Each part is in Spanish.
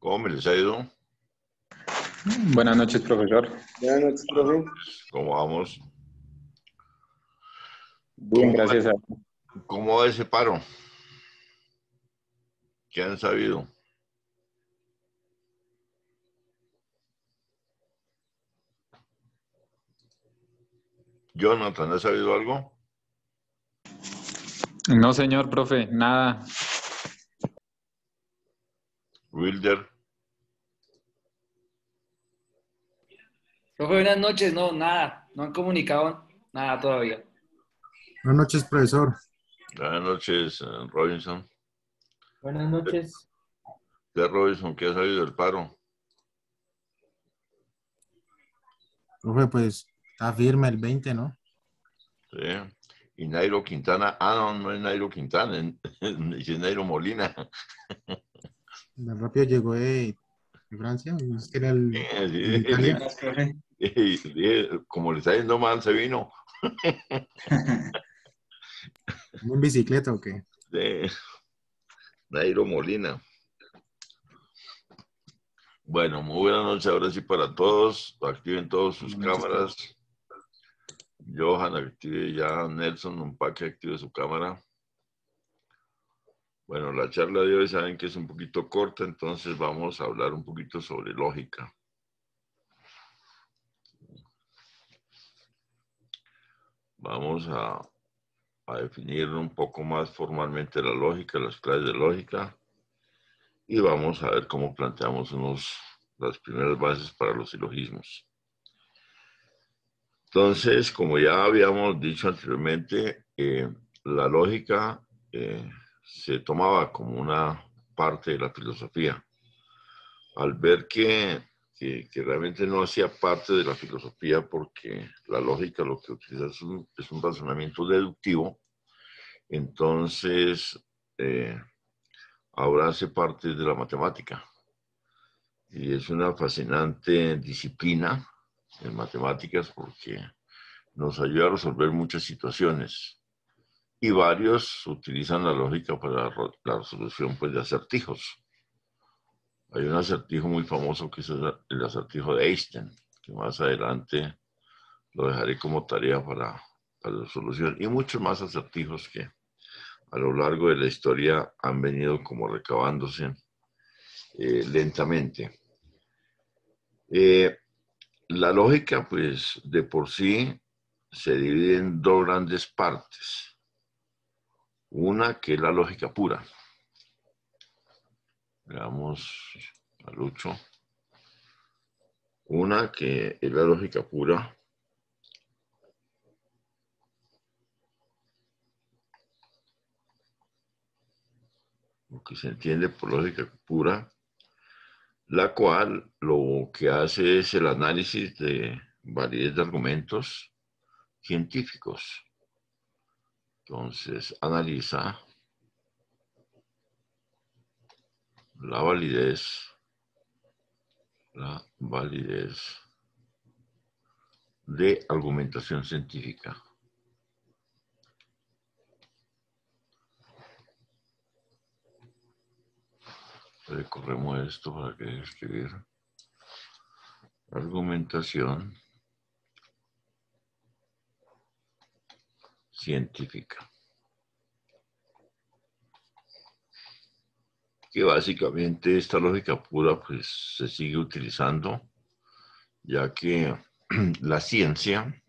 ¿Cómo me les ha ido? Buenas noches, profesor. Buenas noches, profe. ¿Cómo vamos? Bien, ¿Cómo, gracias a... cómo va ese paro? ¿Qué han sabido? Jonathan, ¿has sabido algo? No, señor, profe, nada. Wilder, Profe, buenas noches. No, nada. No han comunicado nada todavía. Buenas noches, profesor. buenas noches, Robinson. Buenas noches. ¿De Robinson, qué ha sabido del paro? Profe, pues está firme el 20, ¿no? Sí. Y Nairo Quintana, no, no es Nairo Quintana, es Nairo Molina. Tan rápido llegó de Francia, es que era el de Sí, Italia. Buenas, profe. como le está yendo mal, se vino. ¿En bicicleta o qué? Sí, Nairo Molina. Bueno, muy buenas noches ahora sí para todos. Activen todas sus Buenas noches, profe. cámaras. Johan, active ya. Nelson, un paque, active su cámara. Bueno, la charla de hoy saben que es un poquito corta, entonces vamos a hablar un poquito sobre lógica. Vamos a definir un poco más formalmente la lógica, las clases de lógica, y vamos a ver cómo planteamos las primeras bases para los silogismos. Entonces, como ya habíamos dicho anteriormente, la lógica se tomaba como una parte de la filosofía. Al ver que realmente no hacía parte de la filosofía porque la lógica lo que utiliza es un razonamiento deductivo, entonces ahora hace parte de la matemática. Y es una fascinante disciplina en matemáticas porque nos ayuda a resolver muchas situaciones. Y varios utilizan la lógica para la resolución pues, de acertijos. Hay un acertijo muy famoso que es el acertijo de Einstein, que más adelante lo dejaré como tarea para la solución. Y muchos más acertijos que a lo largo de la historia han venido como recabándose lentamente. La lógica, pues, de por sí se divide en dos grandes partes. Una que es la lógica pura. Veamos a Lucho. Una que es la lógica pura. Lo que se entiende por lógica pura, la cual lo que hace es el análisis de validez de argumentos científicos. Entonces, analiza la validez de argumentación científica. Recorremos esto para que escribir argumentación científica, que básicamente esta lógica pura pues se sigue utilizando, ya que la ciencia,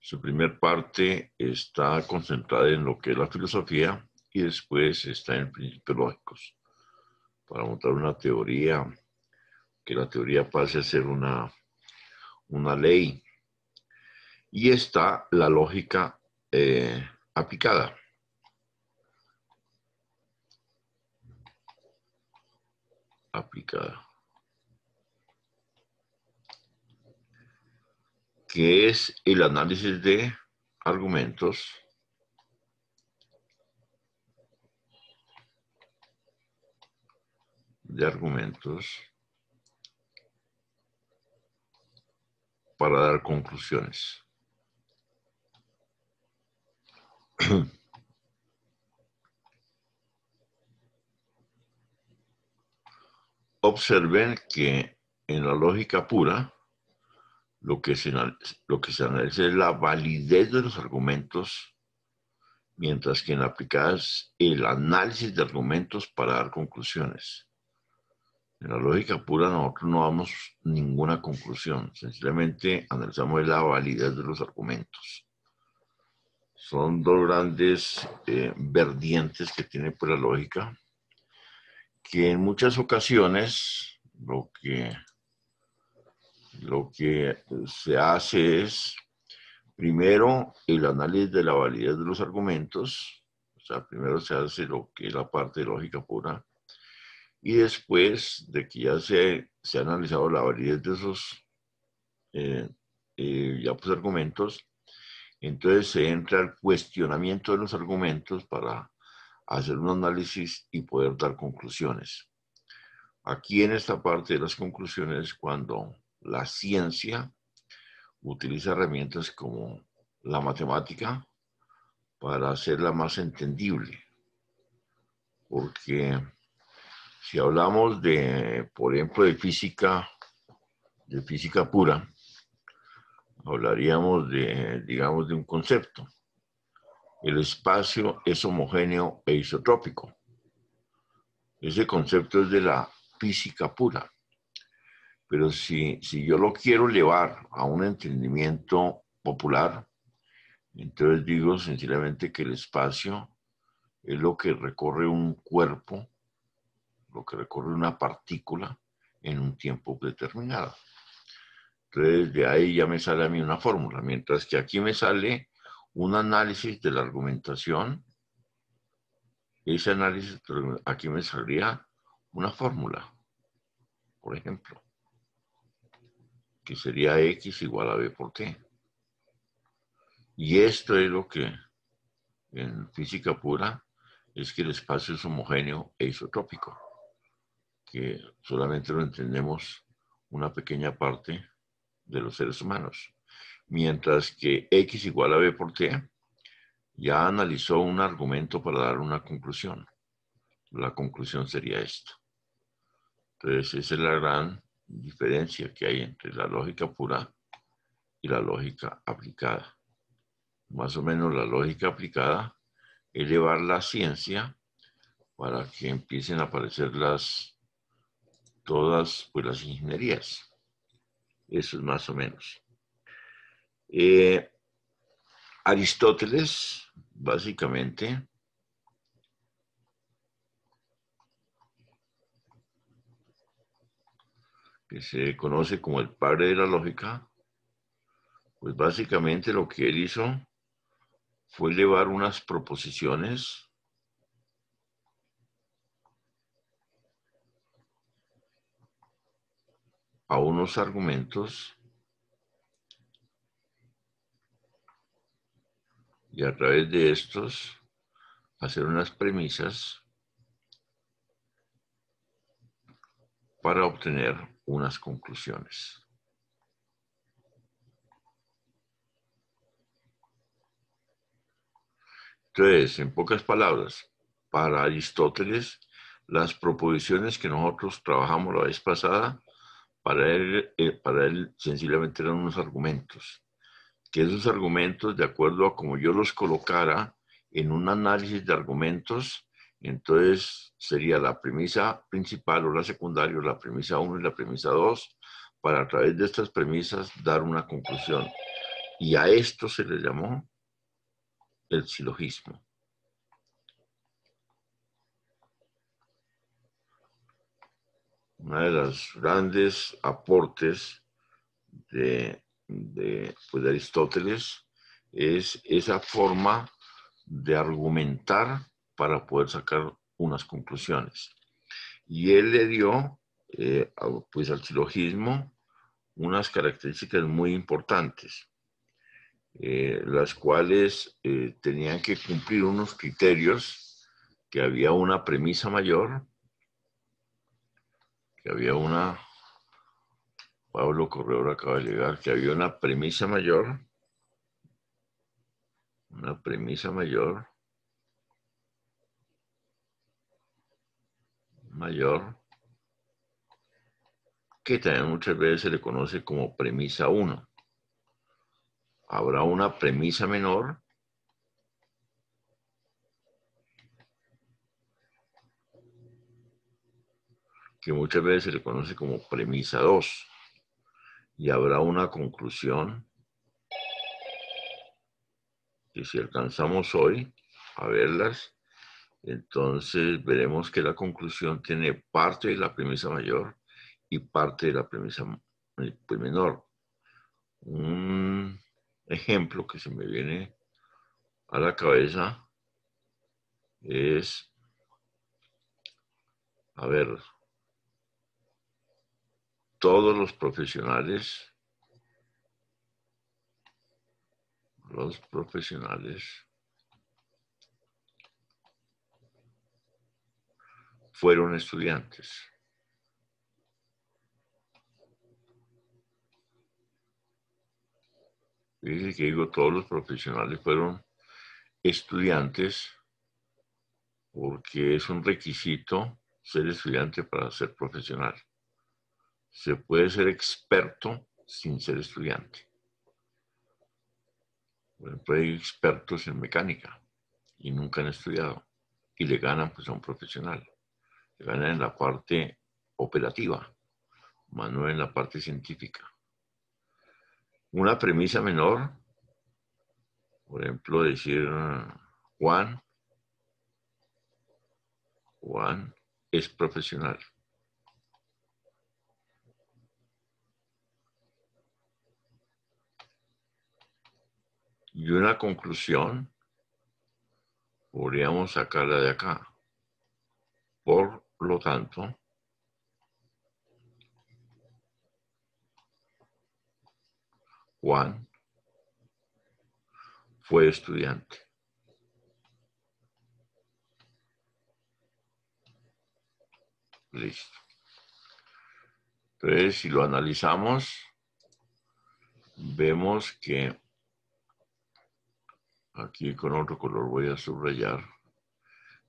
su primer parte está concentrada en lo que es la filosofía y después está en principios lógicos, para montar una teoría, que la teoría pase a ser una ley. Y está la lógica aplicada. Que es el análisis de argumentos para dar conclusiones. observen que en la lógica pura, lo que se analiza es la validez de los argumentos, mientras que en la aplicada es el análisis de argumentos para dar conclusiones. En la lógica pura nosotros no damos ninguna conclusión, sencillamente analizamos la validez de los argumentos. Son dos grandes vertientes que tiene pues, la lógica, que en muchas ocasiones lo que se hace es, primero, el análisis de la validez de los argumentos, o sea, primero se hace lo que es la parte de lógica pura, y después de que ya se ha analizado la validez de esos argumentos, entonces se entra al cuestionamiento de los argumentos para hacer un análisis y poder dar conclusiones. Aquí en esta parte de las conclusiones, cuando la ciencia utiliza herramientas como la matemática para hacerla más entendible. Porque si hablamos de, por ejemplo, de física pura, hablaríamos de, digamos, de un concepto. El espacio es homogéneo e isotrópico. Ese concepto es de la física pura. Pero si yo lo quiero llevar a un entendimiento popular, entonces digo sencillamente que el espacio es lo que recorre un cuerpo, lo que recorre una partícula en un tiempo determinado. Entonces de ahí ya me sale a mí una fórmula, mientras que aquí me sale un análisis de la argumentación. Ese análisis, aquí me saldría una fórmula, por ejemplo, que sería X igual a B por T. Y esto es lo que en física pura es que el espacio es homogéneo e isotrópico, que solamente lo entendemos una pequeña parte de los seres humanos. Mientras que X igual a B por T ya analizó un argumento para dar una conclusión. La conclusión sería esto. Entonces esa es la gran diferencia que hay entre la lógica pura y la lógica aplicada. Más o menos la lógica aplicada es llevar la ciencia para que empiecen a aparecer todas pues, las ingenierías. Eso es más o menos. Aristóteles, básicamente, que se conoce como el padre de la lógica, pues básicamente lo que él hizo fue llevar unas proposiciones a unos argumentos y a través de estos hacer unas premisas para obtener unas conclusiones. Entonces, en pocas palabras, para Aristóteles, las proposiciones que nosotros trabajamos la vez pasada, para él sencillamente eran unos argumentos. Que esos argumentos, de acuerdo a como yo los colocara en un análisis de argumentos, entonces sería la premisa principal o la secundaria, o la premisa 1 y la premisa 2, para a través de estas premisas dar una conclusión. Y a esto se le llamó el silogismo. Una de las grandes aportes de Aristóteles es esa forma de argumentar para poder sacar unas conclusiones. Y él le dio al silogismo unas características muy importantes, las cuales tenían que cumplir unos criterios, que había una premisa mayor, que había Pablo Corredor acaba de llegar, que había una premisa mayor, que también muchas veces se le conoce como premisa 1. Habrá una premisa menor que muchas veces se le conoce como premisa 2. Y habrá una conclusión que si alcanzamos hoy a verlas, entonces veremos que la conclusión tiene parte de la premisa mayor y parte de la premisa menor. Un ejemplo que se me viene a la cabeza es, a ver, todos los profesionales fueron estudiantes. Dice que digo, todos los profesionales fueron estudiantes porque es un requisito ser estudiante para ser profesional. Se puede ser experto sin ser estudiante. Por ejemplo, hay expertos en mecánica y nunca han estudiado y le ganan pues a un profesional. Le ganan en la parte operativa, más no en la parte científica. Una premisa menor, por ejemplo, decir Juan es profesional. Y una conclusión podríamos sacarla de acá. Por lo tanto, Juan fue estudiante. Listo. Entonces, si lo analizamos, vemos que aquí con otro color voy a subrayar.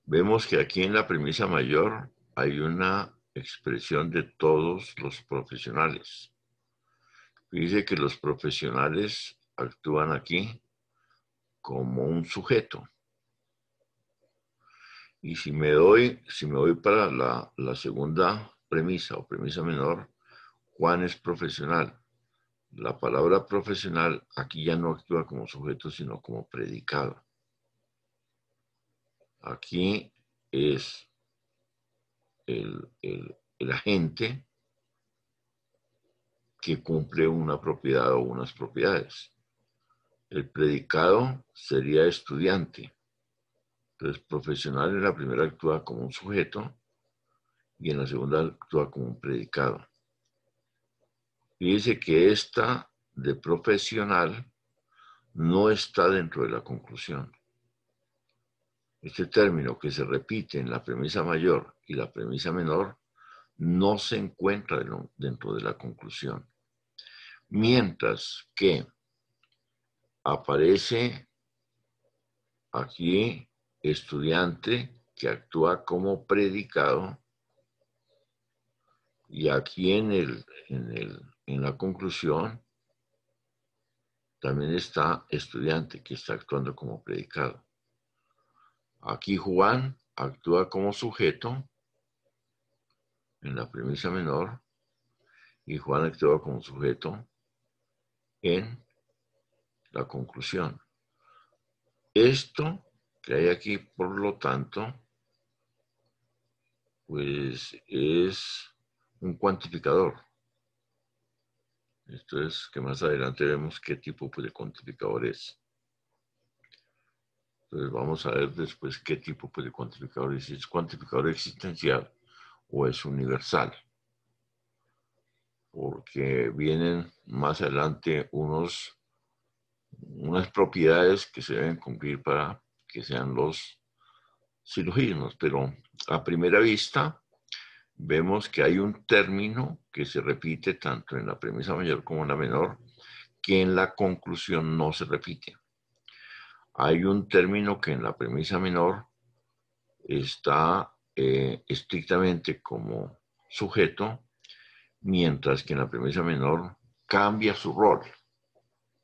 Vemos que aquí en la premisa mayor hay una expresión de todos los profesionales. Dice que los profesionales actúan aquí como un sujeto. Y si me voy para la segunda premisa o premisa menor, Juan es profesional. La palabra profesional aquí ya no actúa como sujeto, sino como predicado. Aquí es el agente que cumple una propiedad o unas propiedades. El predicado sería estudiante. Entonces, profesional en la primera actúa como un sujeto y en la segunda actúa como un predicado. Fíjese que esta de profesional no está dentro de la conclusión. Este término que se repite en la premisa mayor y la premisa menor no se encuentra dentro de la conclusión. Mientras que aparece aquí estudiante que actúa como predicado y aquí en la conclusión también está estudiante que está actuando como predicado. Aquí Juan actúa como sujeto en la premisa menor y Juan actúa como sujeto en la conclusión. Esto que hay aquí, por lo tanto, pues es un cuantificador. Esto es que más adelante vemos qué tipo de cuantificador es. Entonces vamos a ver después qué tipo de cuantificador es. Si es cuantificador existencial o es universal. Porque vienen más adelante unas propiedades que se deben cumplir para que sean los silogismos. Pero a primera vista vemos que hay un término que se repite tanto en la premisa mayor como en la menor, que en la conclusión no se repite. Hay un término que en la premisa menor está estrictamente como sujeto mientras que en la premisa menor cambia su rol,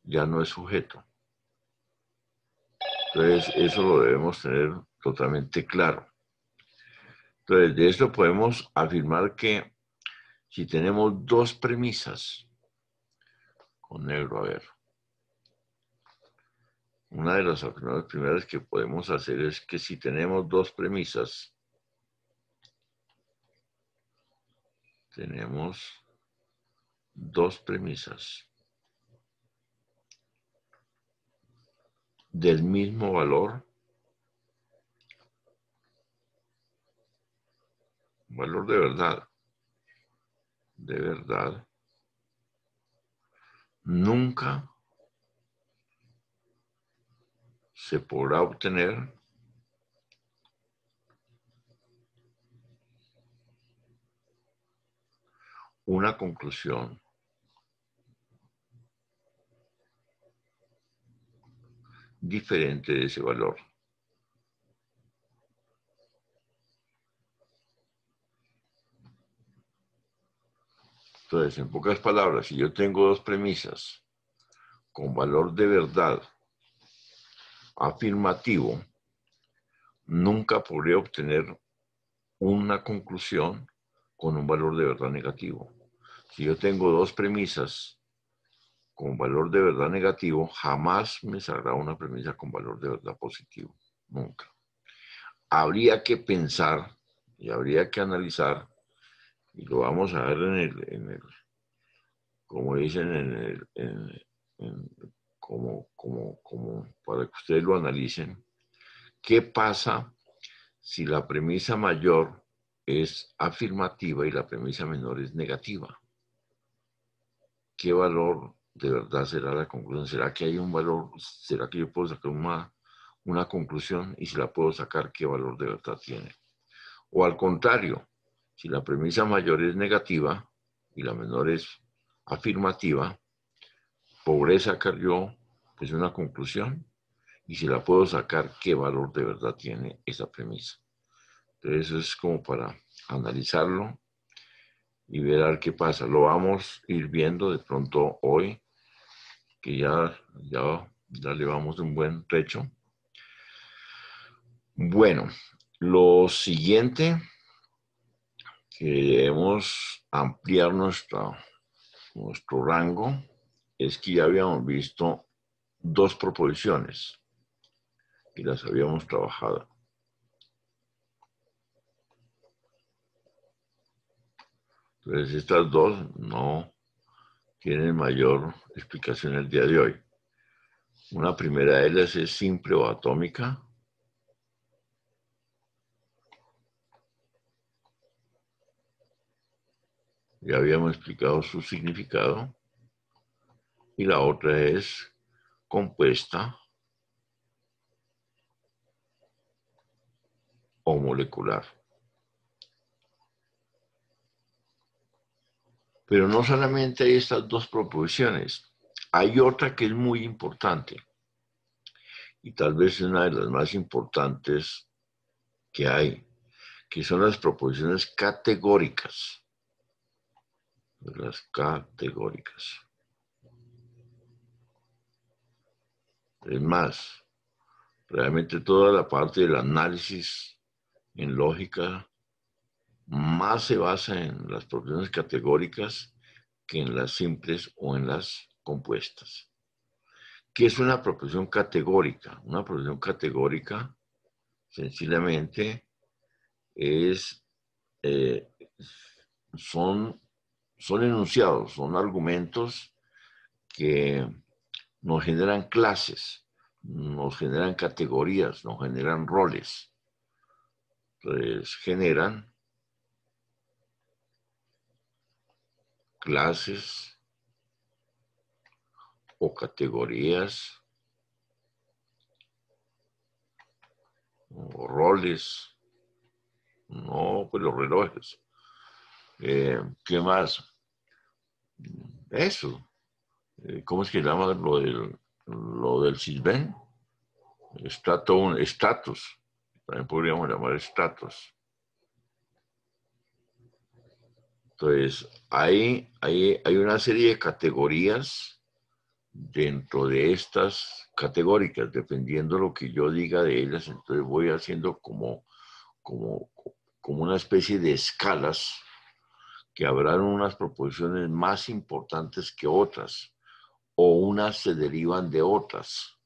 ya no es sujeto. Entonces, eso lo debemos tener totalmente claro. Entonces, de esto podemos afirmar que si tenemos dos premisas, con negro, a ver, una de las afirmaciones primeras que podemos hacer es que si tenemos dos premisas, del mismo valor de verdad, nunca se podrá obtener una conclusión diferente de ese valor. Entonces, en pocas palabras, si yo tengo dos premisas con valor de verdad afirmativo, nunca podré obtener una conclusión con un valor de verdad negativo. Si yo tengo dos premisas con valor de verdad negativo, jamás me saldrá una premisa con valor de verdad positivo. Nunca. Habría que pensar y habría que analizar, y lo vamos a ver como dicen, como para que ustedes lo analicen. ¿Qué pasa si la premisa mayor es afirmativa y la premisa menor es negativa? ¿Qué valor de verdad será la conclusión? ¿Será que hay un valor? ¿Será que yo puedo sacar una conclusión? Y si la puedo sacar, ¿qué valor de verdad tiene? O al contrario, si la premisa mayor es negativa y la menor es afirmativa, ¿podré sacar yo pues una conclusión? Y si la puedo sacar, ¿qué valor de verdad tiene esa premisa? Entonces eso es como para analizarlo y ver a ver qué pasa. Lo vamos a ir viendo de pronto hoy, que ya le vamos un buen trecho. Bueno, lo siguiente que debemos ampliar nuestro rango es que ya habíamos visto dos proposiciones y las habíamos trabajado. Entonces estas dos no tienen mayor explicación el día de hoy. Una primera de ellas es simple o atómica. Ya habíamos explicado su significado. Y la otra es compuesta o molecular. Pero no solamente hay estas dos proposiciones. Hay otra que es muy importante. Y tal vez es una de las más importantes que hay, que son las proposiciones categóricas. Las categóricas. Es más, realmente toda la parte del análisis en lógica más se basa en las proposiciones categóricas que en las simples o en las compuestas. ¿Qué es una proposición categórica? Una proposición categórica, sencillamente, son enunciados, son argumentos que nos generan clases, nos generan categorías, nos generan roles. Entonces, generan clases o categorías o roles. No, pues los relojes. ¿Qué más? Eso. ¿Cómo es que llama lo del Sisbén? Estatus. También podríamos llamar estatus. Entonces, hay una serie de categorías dentro de estas categóricas, dependiendo lo que yo diga de ellas. Entonces voy haciendo como una especie de escalas que habrán unas proposiciones más importantes que otras, o unas se derivan de otras.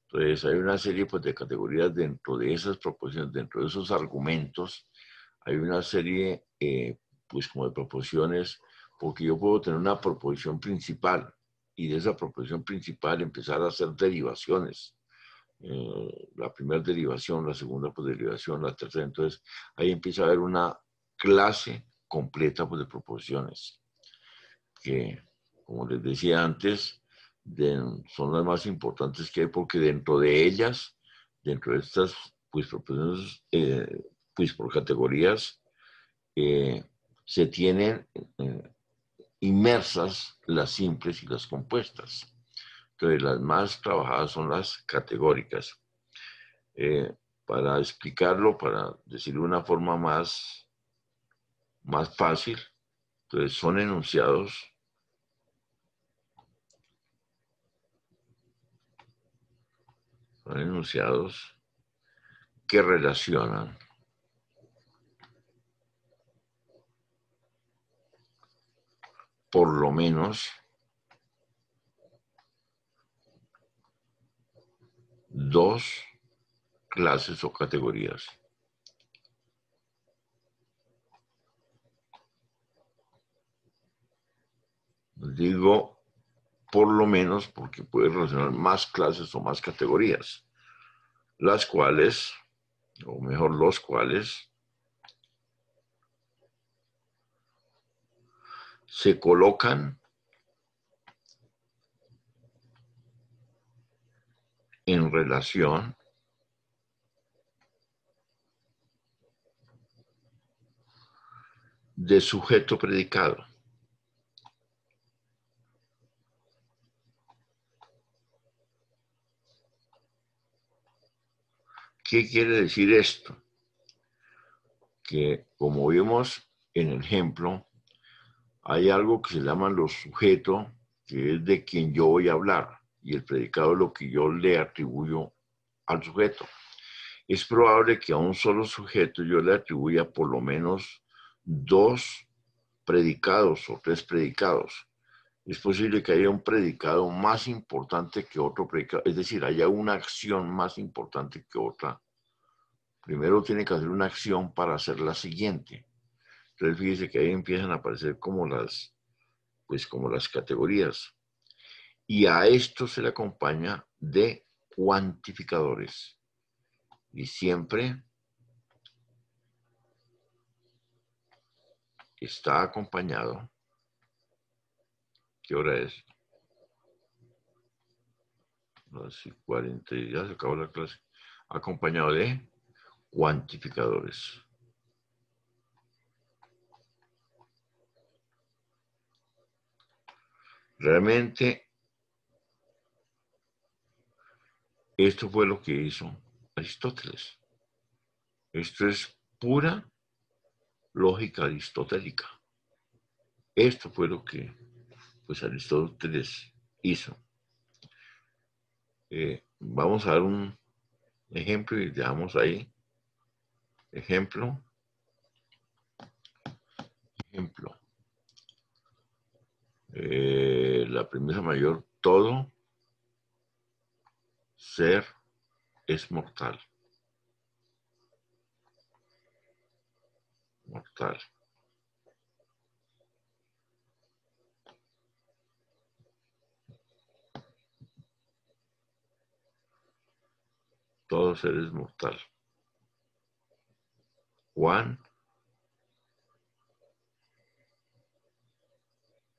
Entonces hay una serie pues, de categorías dentro de esas proposiciones, dentro de esos argumentos, hay una serie pues como de proposiciones, porque yo puedo tener una proposición principal y de esa proposición principal empezar a hacer derivaciones. La primera derivación, la segunda pues, derivación, la tercera. Entonces ahí empieza a haber una clase completa pues, de proposiciones que, como les decía antes, son las más importantes que hay porque dentro de ellas, dentro de estas pues, proposiciones pues, por categorías, se tienen inmersas las simples y las compuestas. Entonces, las más trabajadas son las categóricas. Para explicarlo, para decirlo de una forma más fácil, entonces son enunciados que relacionan por lo menos dos clases o categorías. Digo por lo menos porque puede relacionar más clases o más categorías, las cuales, o mejor los cuales, se colocan en relación de sujeto predicado. ¿Qué quiere decir esto? Que como vimos en el ejemplo, hay algo que se llaman los sujetos, que es de quien yo voy a hablar, y el predicado es lo que yo le atribuyo al sujeto. Es probable que a un solo sujeto yo le atribuya por lo menos dos predicados o tres predicados. Es posible que haya un predicado más importante que otro predicado, es decir, haya una acción más importante que otra. Primero tiene que hacer una acción para hacer la siguiente. Entonces fíjese que ahí empiezan a aparecer como las categorías. Y a esto se le acompaña de cuantificadores. Y siempre está acompañado. ¿Qué hora es? Las 40, ya se acabó la clase. Acompañado de cuantificadores. Realmente, esto fue lo que hizo Aristóteles. Esto es pura lógica aristotélica. Esto fue lo que pues, Aristóteles hizo. Vamos a dar un ejemplo y dejamos ahí. Ejemplo. La premisa mayor, todo ser es mortal. Mortal. Todo ser es mortal. Juan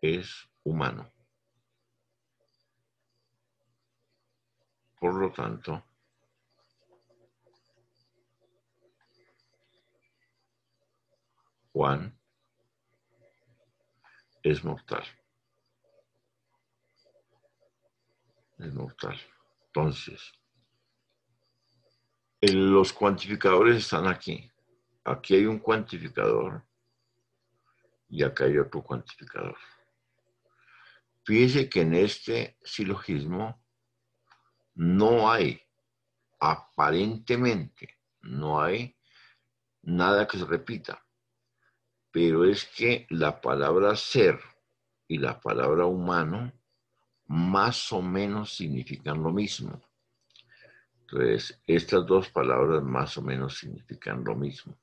es humano. Por lo tanto, Juan es mortal. Es mortal. Entonces, los cuantificadores están aquí. Aquí hay un cuantificador y acá hay otro cuantificador. Fíjese que en este silogismo no hay, aparentemente, no hay nada que se repita, pero es que la palabra ser y la palabra humano más o menos significan lo mismo. Entonces, estas dos palabras más o menos significan lo mismo.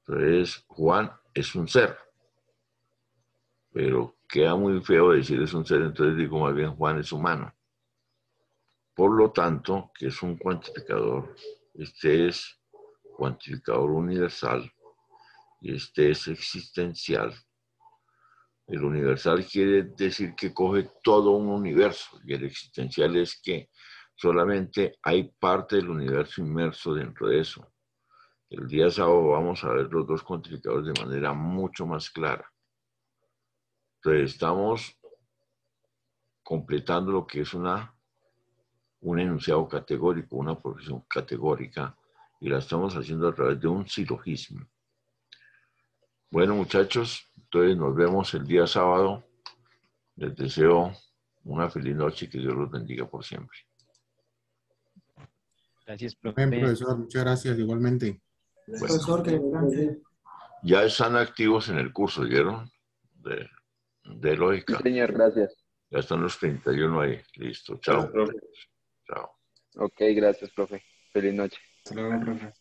Entonces, Juan es un ser, pero queda muy feo decir es un ser, entonces digo más bien Juan es humano. Por lo tanto, que es un cuantificador, este es cuantificador universal y este es existencial. El universal quiere decir que coge todo un universo y el existencial es que solamente hay parte del universo inmerso dentro de eso. El día sábado vamos a ver los dos cuantificadores de manera mucho más clara. Entonces estamos completando lo que es un enunciado categórico, una profesión categórica, y la estamos haciendo a través de un silogismo. Bueno, muchachos, entonces nos vemos el día sábado. Les deseo una feliz noche y que Dios los bendiga por siempre. Gracias, Bien, profe. profesor, muchas gracias, igualmente. Bueno, Profesor, que descanse. ya están activos en el curso, ¿oyeron? De lógica. Sí, señor, gracias. Ya están los 31 ahí. Listo. Chao. Chao. Ok, gracias, profe. Feliz noche. Hasta luego, profe.